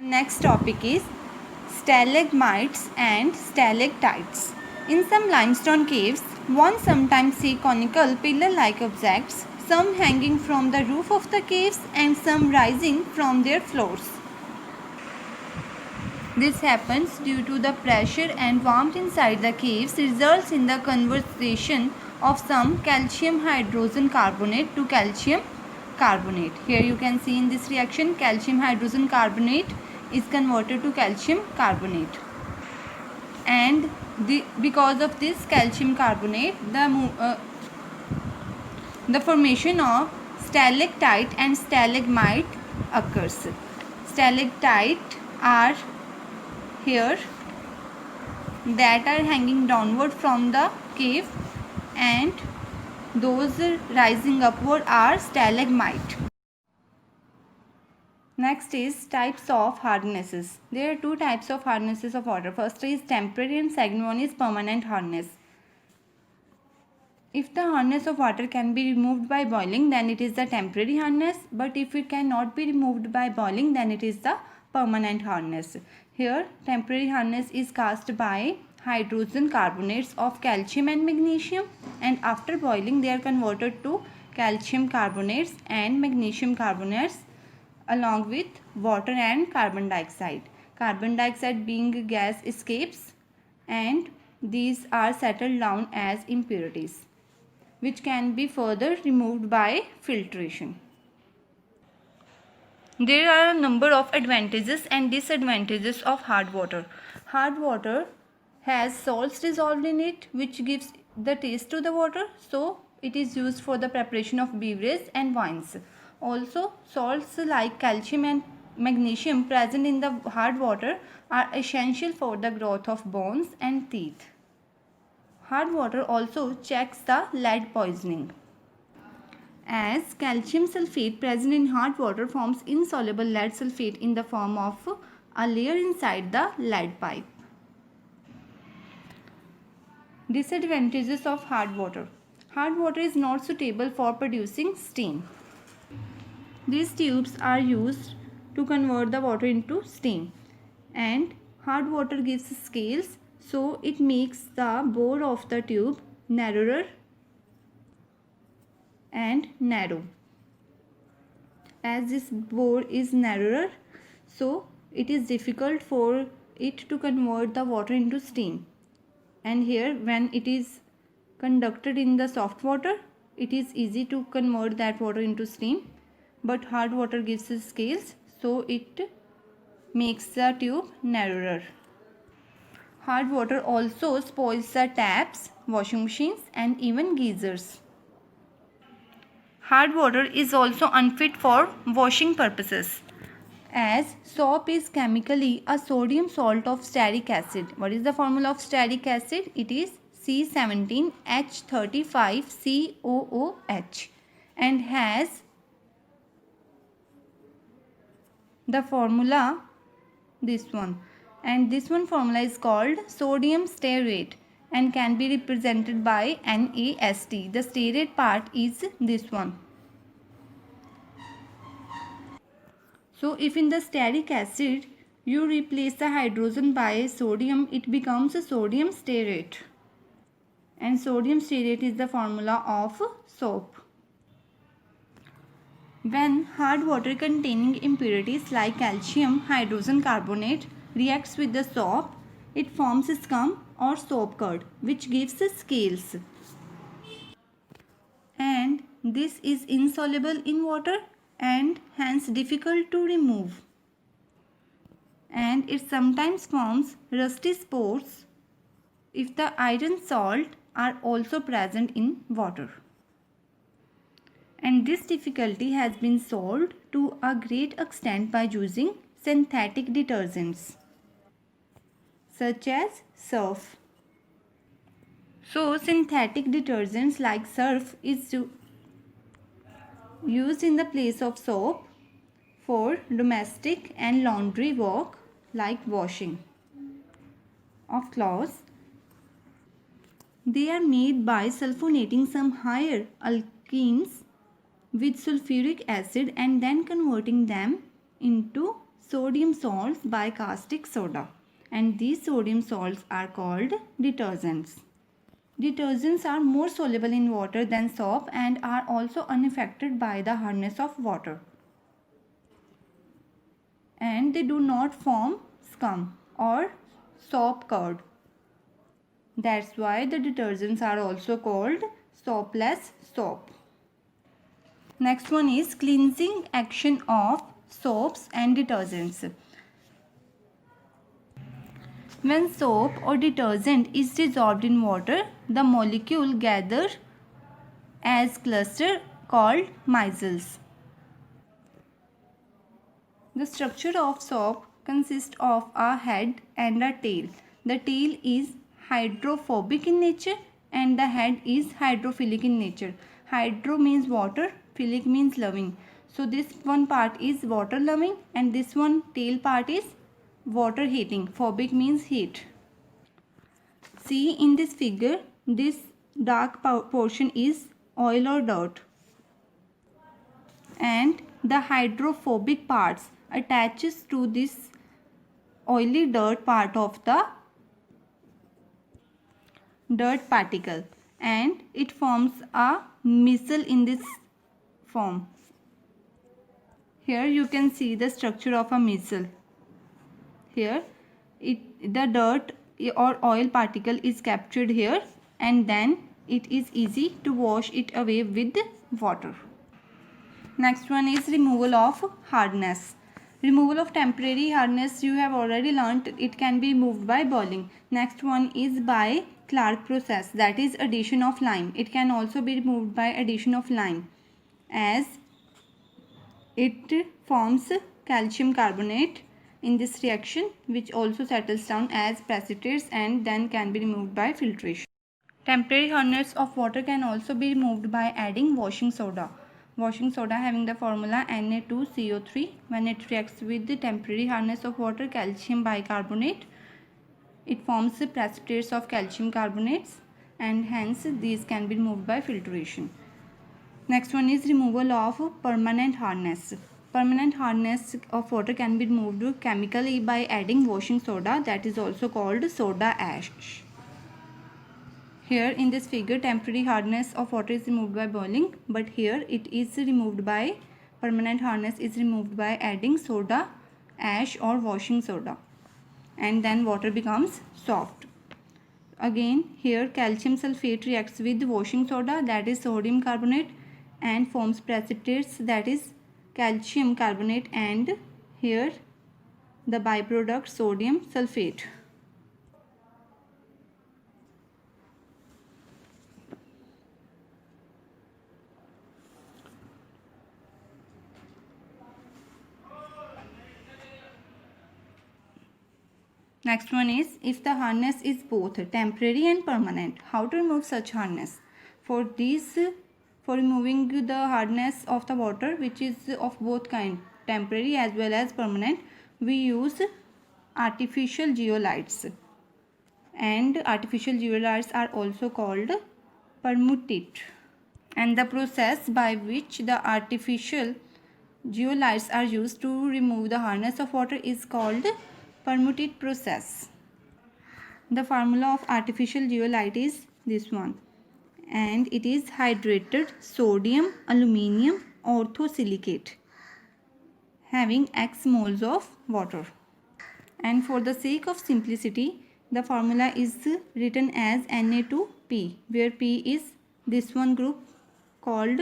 Next topic is stalagmites and stalactites. In some limestone caves, one sometimes see conical pillar-like objects, some hanging from the roof of the caves and some rising from their floors. This happens due to the pressure and warmth inside the caves results in the conversion of some calcium hydrogen carbonate to calcium carbonate. Here you can see in this reaction calcium hydrogen carbonate is converted to calcium carbonate, and because of this calcium carbonate the formation of stalactite and stalagmite occurs. Stalactite are here that are hanging downward from the cave, and those rising upward are stalagmite. Next is types of hardnesses. There are two types of hardnesses of water. First is temporary and second one is permanent hardness. If the hardness of water can be removed by boiling, then it is the temporary hardness, but if it cannot be removed by boiling, then it is the permanent hardness. Here temporary hardness is caused by hydrogen carbonates of calcium and magnesium, and after boiling they are converted to calcium carbonates and magnesium carbonates along with water and carbon dioxide. Carbon dioxide being gas escapes, and these are settled down as impurities which can be further removed by filtration. There are a number of advantages and disadvantages of hard water. Hard water has salts dissolved in it which gives the taste to the water, so it is used for the preparation of beverages and wines. Also, salts like calcium and magnesium present in the hard water are essential for the growth of bones and teeth. Hard water also checks the lead poisoning, as calcium sulfate present in hard water forms insoluble lead sulfate in the form of a layer inside the lead pipe. Disadvantages of hard water. Hard water is not suitable for producing steam. These tubes are used to convert the water into steam, and hard water gives scales, so it makes the bore of the tube narrower and narrow. As this bore is narrower, so it is difficult for it to convert the water into steam, and here when it is conducted in the soft water, it is easy to convert that water into steam, but hard water gives scales, so it makes the tube narrower. Hard water also spoils the taps, washing machines and even geysers. Hard water is also unfit for washing purposes, as soap is chemically a sodium salt of stearic acid. What is the formula of stearic acid? It is C17H35COOH and has the formula this one, and this one formula is called sodium stearate and can be represented by NaSt. The stearate part is this one. So if in the stearic acid you replace the hydrogen by sodium, it becomes a sodium stearate, and sodium stearate is the formula of soap. When hard water containing impurities like calcium hydrogen carbonate reacts with the soap, it forms scum or soap curd which gives scales, and this is insoluble in water and hence difficult to remove, and it sometimes forms rusty spores if the iron salt are also present in water. And this difficulty has been solved to a great extent by using synthetic detergents such as surf. So synthetic detergents like surf is used in the place of soap for domestic and laundry work like washing of clothes. They are made by sulfonating some higher alkenes with sulfuric acid and then converting them into sodium salts by caustic soda, and these sodium salts are called detergents. Detergents are more soluble in water than soap and are also unaffected by the hardness of water. And they do not form scum or soap curd. That's why the detergents are also called soapless soap. Next one is cleansing action of soaps and detergents. When soap or detergent is dissolved in water, the molecule gather as cluster called micelles. The structure of soap consists of a head and a tail. The tail is hydrophobic in nature and the head is hydrophilic in nature. Hydro means water, philic means loving. So this one part is water loving and this one tail part is water hating. Phobic means heat. See in this figure, this dark portion is oil or dirt, and the hydrophobic parts attaches to this oily dirt part of the dirt particle and it forms a micelle in this form. Here you can see the structure of a micelle. Here the dirt or oil particle is captured here and then it is easy to wash it away with water. Next one is removal of hardness. Removal of temporary hardness you have already learnt. It can be removed by boiling. Next one is by Clark process, that is addition of lime. It can also be removed by addition of lime as it forms calcium carbonate in this reaction which also settles down as precipitates and then can be removed by filtration. Temporary hardness of water can also be removed by adding washing soda. Washing soda having the formula Na2CO3. When it reacts with the temporary hardness of water, calcium bicarbonate, it forms the precipitates of calcium carbonates and hence these can be removed by filtration. Next one is removal of permanent hardness. Permanent hardness of water can be removed chemically by adding washing soda, that is also called soda ash. Here in this figure temporary hardness of water is removed by boiling, but here it is removed by permanent hardness is removed by adding soda ash or washing soda and then water becomes soft. Again here calcium sulfate reacts with washing soda, that is sodium carbonate, and forms precipitates, that is calcium carbonate, and here the byproduct sodium sulfate. Next one is if the hardness is both temporary and permanent, how to remove such hardness? For removing the hardness of the water which is of both kind, temporary as well as permanent, we use artificial zeolites, and artificial zeolites are also called permutate, and the process by which the artificial zeolites are used to remove the hardness of water is called permutate process. The formula of artificial zeolite is this one, and it is hydrated sodium aluminium orthosilicate having X moles of water. And for the sake of simplicity, the formula is written as Na2P, where P is this one group called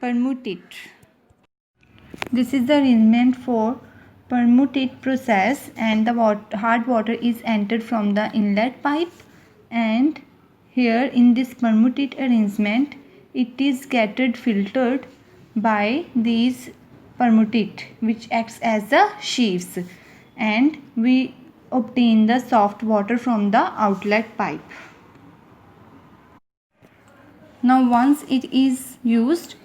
permutate. This is the arrangement for permutate process, and the hard water is entered from the inlet pipe, and here in this permutate arrangement it is gathered filtered by these permutate which acts as the sheaves, and we obtain the soft water from the outlet pipe. Now once it is used,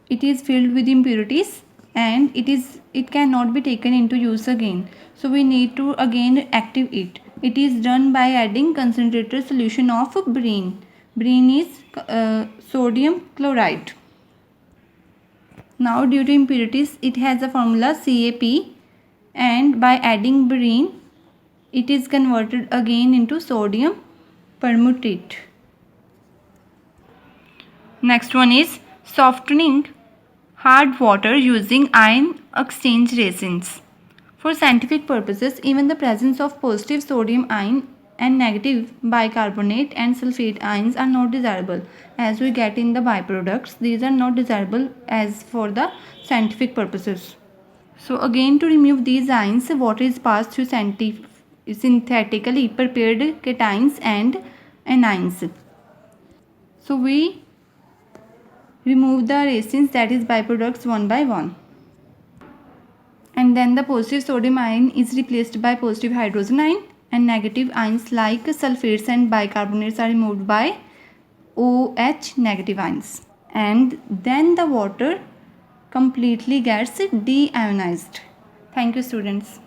it is filled with impurities and it cannot be taken into use again, so we need to again active it. It is done by adding concentrated solution of brine. Brine is sodium chloride. Now due to impurities it has a formula CaP, and by adding brine it is converted again into sodium permutate. Next one is softening hard water using ion exchange resins. For scientific purposes, even the presence of positive sodium ion and negative bicarbonate and sulfate ions are not desirable, as we get in the byproducts. These are not desirable as for the scientific purposes. So again, to remove these ions, water is passed through synthetically prepared cations and anions. So we remove the resins, that is byproducts, one by one. And then the positive sodium ion is replaced by positive hydrogen ion, and negative ions like sulfates and bicarbonates are removed by OH negative ions. And then the water completely gets deionized. Thank you, students.